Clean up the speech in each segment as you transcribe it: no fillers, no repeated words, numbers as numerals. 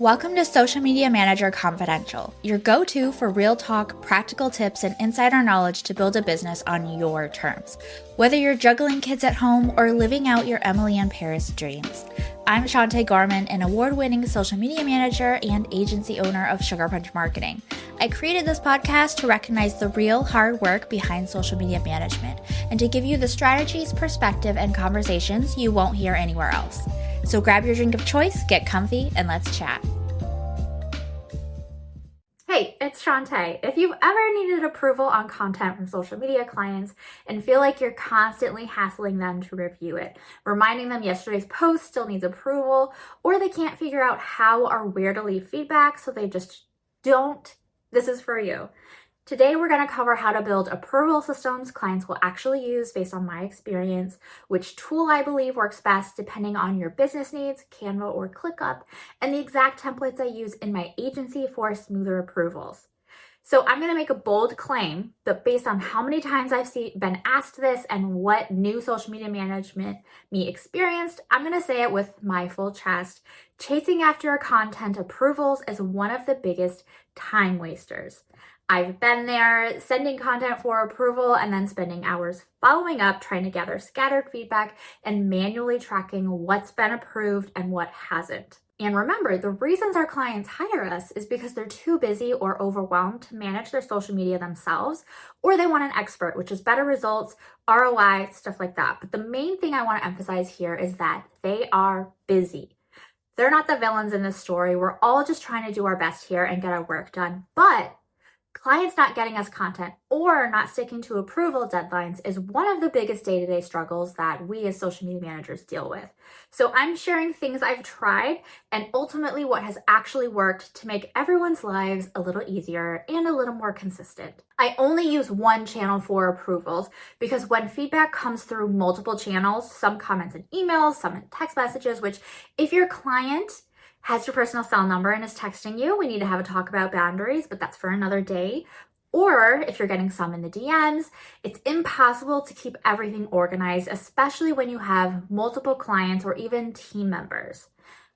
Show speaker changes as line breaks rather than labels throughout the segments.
Welcome to Social Media Manager Confidential, your go-to for real talk, practical tips, and insider knowledge to build a business on your terms. Whether you're juggling kids at home or living out your Emily in Paris dreams. I'm Shantae Garman, an award-winning social media manager and agency owner of Sugar Punch Marketing. I created this podcast to recognize the real hard work behind social media management and to give you the strategies, perspective, and conversations you won't hear anywhere else. So grab your drink of choice, get comfy, and let's chat. Hey, it's Shantae. If you've ever needed approval on content from social media clients and feel like you're constantly hassling them to review it, reminding them yesterday's post still needs approval, or they can't figure out how or where to leave feedback so they just don't, this is for you. Today, we're going to cover how to build approval systems clients will actually use based on my experience, which tool I believe works best depending on your business needs, Canva or ClickUp, and the exact templates I use in my agency for smoother approvals. So I'm going to make a bold claim that based on how many times I've been asked this and what new social media management me experienced, I'm going to say it with my full chest. Chasing after content approvals is one of the biggest time wasters. I've been there sending content for approval and then spending hours following up, trying to gather scattered feedback and manually tracking what's been approved and what hasn't. And remember, the reasons our clients hire us is because they're too busy or overwhelmed to manage their social media themselves, or they want an expert, which is better results, ROI, stuff like that. But the main thing I want to emphasize here is that they are busy. They're not the villains in this story. We're all just trying to do our best here and get our work done. But clients not getting us content or not sticking to approval deadlines is one of the biggest day-to-day struggles that we as social media managers deal with. So I'm sharing things I've tried and ultimately what has actually worked to make everyone's lives a little easier and a little more consistent. I only use one channel for approvals because when feedback comes through multiple channels, some comments in emails, some in text messages, which if your client has your personal cell number and is texting you, we need to have a talk about boundaries, but that's for another day. Or if you're getting some in the DMs, it's impossible to keep everything organized, especially when you have multiple clients or even team members.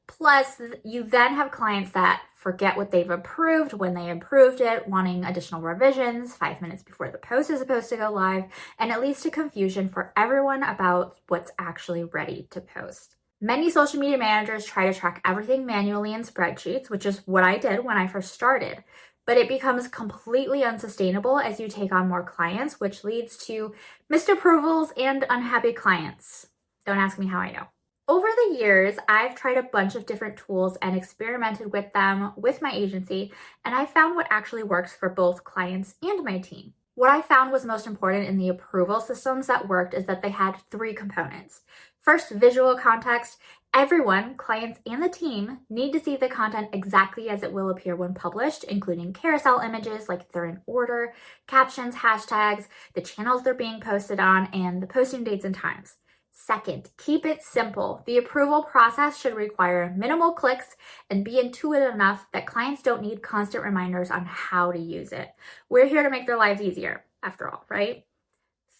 Plus, you then have clients that forget what they've approved when they approved it, wanting additional revisions 5 minutes before the post is supposed to go live, and it leads to confusion for everyone about what's actually ready to post. Many social media managers try to track everything manually in spreadsheets, which is what I did when I first started. But it becomes completely unsustainable as you take on more clients, which leads to missed approvals and unhappy clients. Don't ask me how I know. Over the years, I've tried a bunch of different tools and experimented with them with my agency, and I found what actually works for both clients and my team. What I found was most important in the approval systems that worked is that they had 3 components. First, visual context. Everyone, clients and the team, need to see the content exactly as it will appear when published, including carousel images like they're in order, captions, hashtags, the channels they're being posted on, and the posting dates and times. Second, keep it simple. The approval process should require minimal clicks and be intuitive enough that clients don't need constant reminders on how to use it. We're here to make their lives easier, after all, right?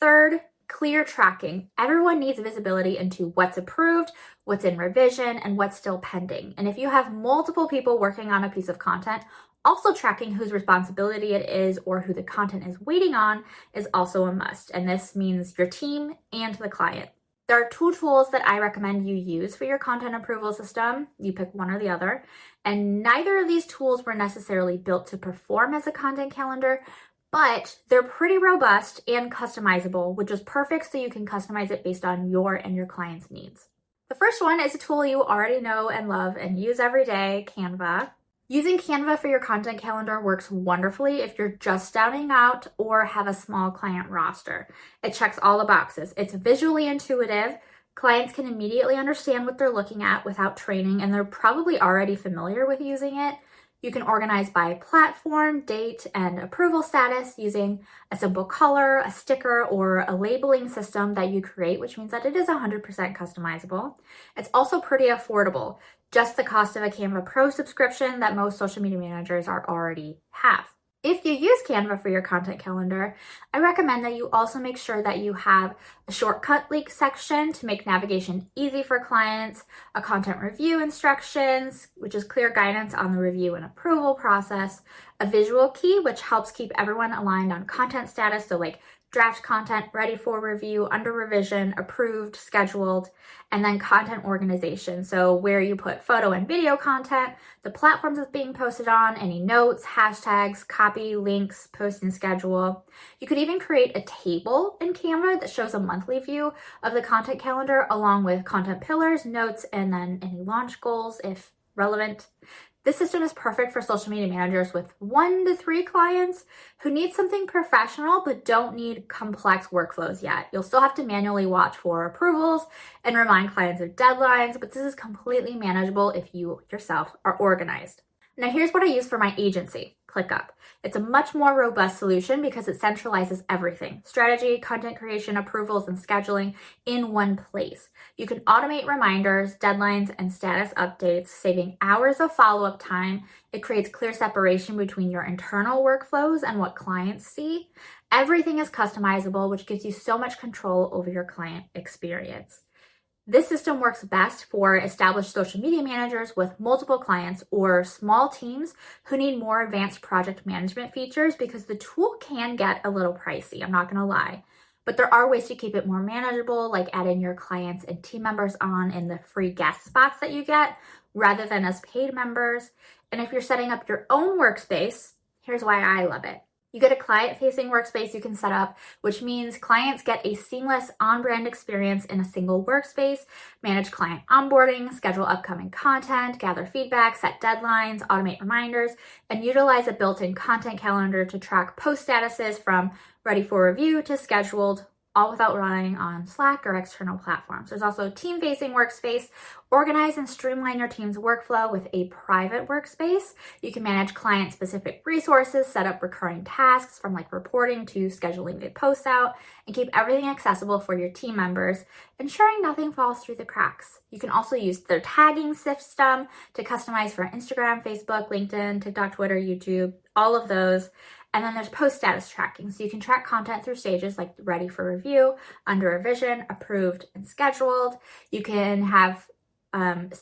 Third, clear tracking. Everyone needs visibility into what's approved, what's in revision, and what's still pending. And if you have multiple people working on a piece of content, also tracking whose responsibility it is or who the content is waiting on is also a must. And this means your team and the client. There are 2 tools that I recommend you use for your content approval system. You pick one or the other. And neither of these tools were necessarily built to perform as a content calendar, but they're pretty robust and customizable, which is perfect so you can customize it based on your and your client's needs. The first one is a tool you already know and love and use every day, Canva. Using Canva for your content calendar works wonderfully if you're just starting out or have a small client roster. It checks all the boxes. It's visually intuitive. Clients can immediately understand what they're looking at without training, and they're probably already familiar with using it. You can organize by platform, date, and approval status using a simple color, a sticker, or a labeling system that you create, which means that it is 100% customizable. It's also pretty affordable, just the cost of a Canva Pro subscription that most social media managers already have. If you use Canva for your content calendar, I recommend that you also make sure that you have a shortcut link section to make navigation easy for clients, a content review instructions, which is clear guidance on the review and approval process, a visual key, which helps keep everyone aligned on content status, so like draft content, ready for review, under revision, approved, scheduled, and then content organization. So where you put photo and video content, the platforms it's being posted on, any notes, hashtags, copy, links, post and schedule. You could even create a table in Canva that shows a monthly view of the content calendar along with content pillars, notes, and then any launch goals if relevant. This system is perfect for social media managers with 1 to 3 clients who need something professional but don't need complex workflows yet. You'll still have to manually watch for approvals and remind clients of deadlines, but this is completely manageable if you yourself are organized. Now here's what I use for my agency, ClickUp. It's a much more robust solution because it centralizes everything: strategy, content creation, approvals, and scheduling in one place. You can automate reminders, deadlines, and status updates, saving hours of follow-up time. It creates clear separation between your internal workflows and what clients see. Everything is customizable, which gives you so much control over your client experience. This system works best for established social media managers with multiple clients or small teams who need more advanced project management features because the tool can get a little pricey, I'm not going to lie. But there are ways to keep it more manageable, like adding your clients and team members on in the free guest spots that you get rather than as paid members. And if you're setting up your own workspace, here's why I love it. You get a client-facing workspace you can set up, which means clients get a seamless on-brand experience in a single workspace, manage client onboarding, schedule upcoming content, gather feedback, set deadlines, automate reminders, and utilize a built-in content calendar to track post statuses from ready for review to scheduled, all without relying on Slack or external platforms. There's also a team-facing workspace. Organize and streamline your team's workflow with a private workspace. You can manage client-specific resources, set up recurring tasks from like reporting to scheduling the posts out, and keep everything accessible for your team members, ensuring nothing falls through the cracks. You can also use their tagging system to customize for Instagram, Facebook, LinkedIn, TikTok, Twitter, YouTube, all of those. And then there's post status tracking. So you can track content through stages like ready for review, under revision, approved, and scheduled. You can have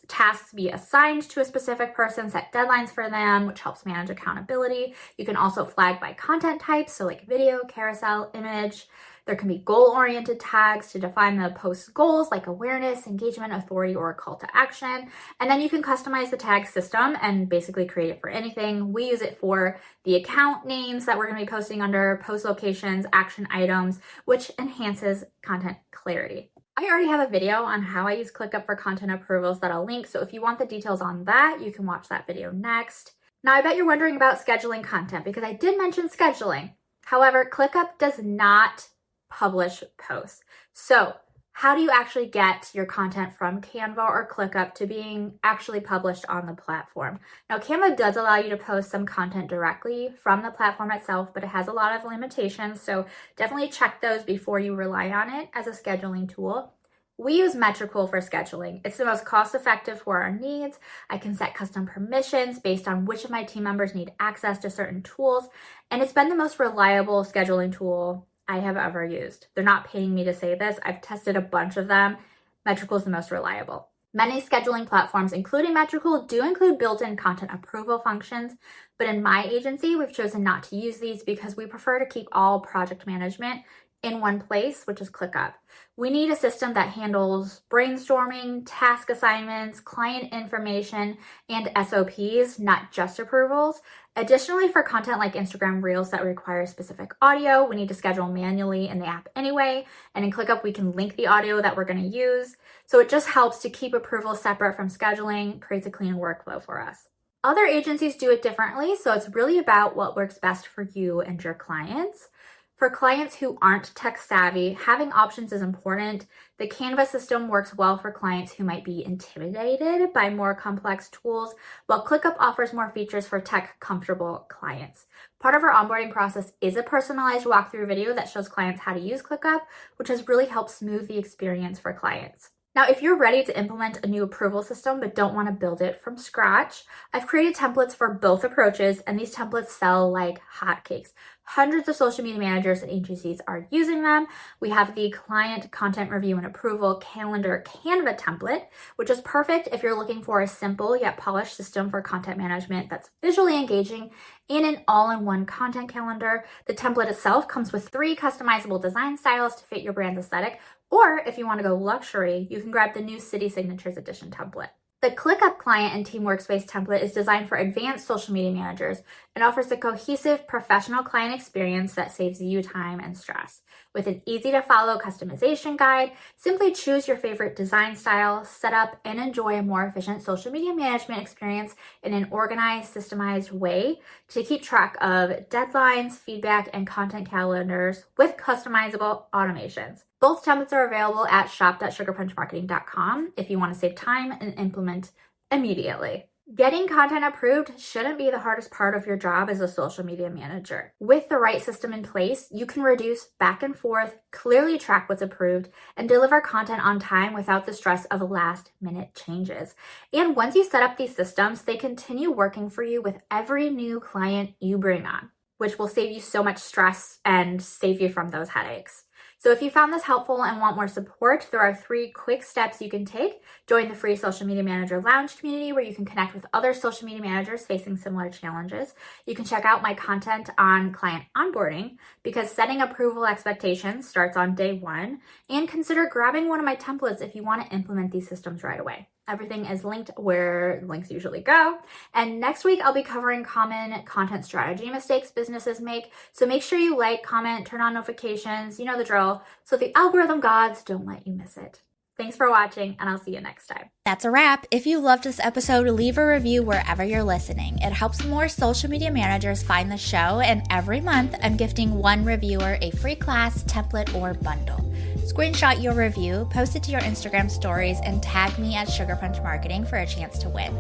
tasks be assigned to a specific person, set deadlines for them, which helps manage accountability. You can also flag by content types, so like video, carousel, image. There can be goal-oriented tags to define the post's goals like awareness, engagement, authority, or a call to action. And then you can customize the tag system and basically create it for anything. We use it for the account names that we're going to be posting under, post locations, action items, which enhances content clarity. I already have a video on how I use ClickUp for content approvals that I'll link, so if you want the details on that, you can watch that video next. Now, I bet you're wondering about scheduling content because I did mention scheduling. However, ClickUp does not publish posts. So how do you actually get your content from Canva or ClickUp to being actually published on the platform? Now, Canva does allow you to post some content directly from the platform itself, but it has a lot of limitations. So definitely check those before you rely on it as a scheduling tool. We use Metricool for scheduling. It's the most cost-effective for our needs. I can set custom permissions based on which of my team members need access to certain tools, and it's been the most reliable scheduling tool I have ever used. They're not paying me to say this. I've tested a bunch of them. Metricool is the most reliable. Many scheduling platforms, including Metricool, do include built-in content approval functions, but in my agency, we've chosen not to use these because we prefer to keep all project management in one place, which is ClickUp. We need a system that handles brainstorming, task assignments, client information, and SOPs, not just approvals. Additionally, for content like Instagram Reels that require specific audio, we need to schedule manually in the app anyway. And in ClickUp, we can link the audio that we're going to use. So it just helps to keep approvals separate from scheduling, creates a clean workflow for us. Other agencies do it differently, so it's really about what works best for you and your clients. For clients who aren't tech savvy, having options is important. The Canva system works well for clients who might be intimidated by more complex tools, while ClickUp offers more features for tech comfortable clients. Part of our onboarding process is a personalized walkthrough video that shows clients how to use ClickUp, which has really helped smooth the experience for clients. Now, if you're ready to implement a new approval system but don't want to build it from scratch, I've created templates for both approaches, and these templates sell like hotcakes. Hundreds of social media managers and agencies are using them. We have the client content review and approval calendar Canva template, which is perfect if you're looking for a simple yet polished system for content management that's visually engaging and an all-in-one content calendar. The template itself comes with 3 customizable design styles to fit your brand's aesthetic, or if you want to go luxury, you can grab the new City Signatures Edition template. The ClickUp client and team workspace template is designed for advanced social media managers and offers a cohesive professional client experience that saves you time and stress. With an easy-to-follow customization guide, simply choose your favorite design style, set up, and enjoy a more efficient social media management experience in an organized, systemized way to keep track of deadlines, feedback, and content calendars with customizable automations. Both templates are available at shop.sugarpunchmarketing.com if you want to save time and implement immediately. Getting content approved shouldn't be the hardest part of your job as a social media manager. With the right system in place, you can reduce back and forth, clearly track what's approved, and deliver content on time without the stress of last-minute changes. And once you set up these systems, they continue working for you with every new client you bring on, which will save you so much stress and save you from those headaches. So if you found this helpful and want more support, there are 3 quick steps you can take. Join the free Social Media Manager Lounge community where you can connect with other social media managers facing similar challenges. You can check out my content on client onboarding because setting approval expectations starts on day 1. And consider grabbing one of my templates if you want to implement these systems right away. Everything is linked where links usually go. And next week, I'll be covering common content strategy mistakes businesses make. So make sure you like, comment, turn on notifications, you know the drill, so the algorithm gods don't let you miss it. Thanks for watching, and I'll see you next time.
That's a wrap. If you loved this episode, leave a review wherever you're listening. It helps more social media managers find the show, and every month I'm gifting one reviewer a free class, template, or bundle. Screenshot your review, post it to your Instagram stories, and tag me at Sugar Punch Marketing for a chance to win.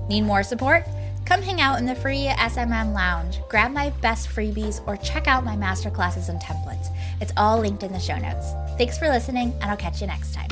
Need more support? Come hang out in the free SMM lounge, grab my best freebies, or check out my masterclasses and templates. It's all linked in the show notes. Thanks for listening, and I'll catch you next time.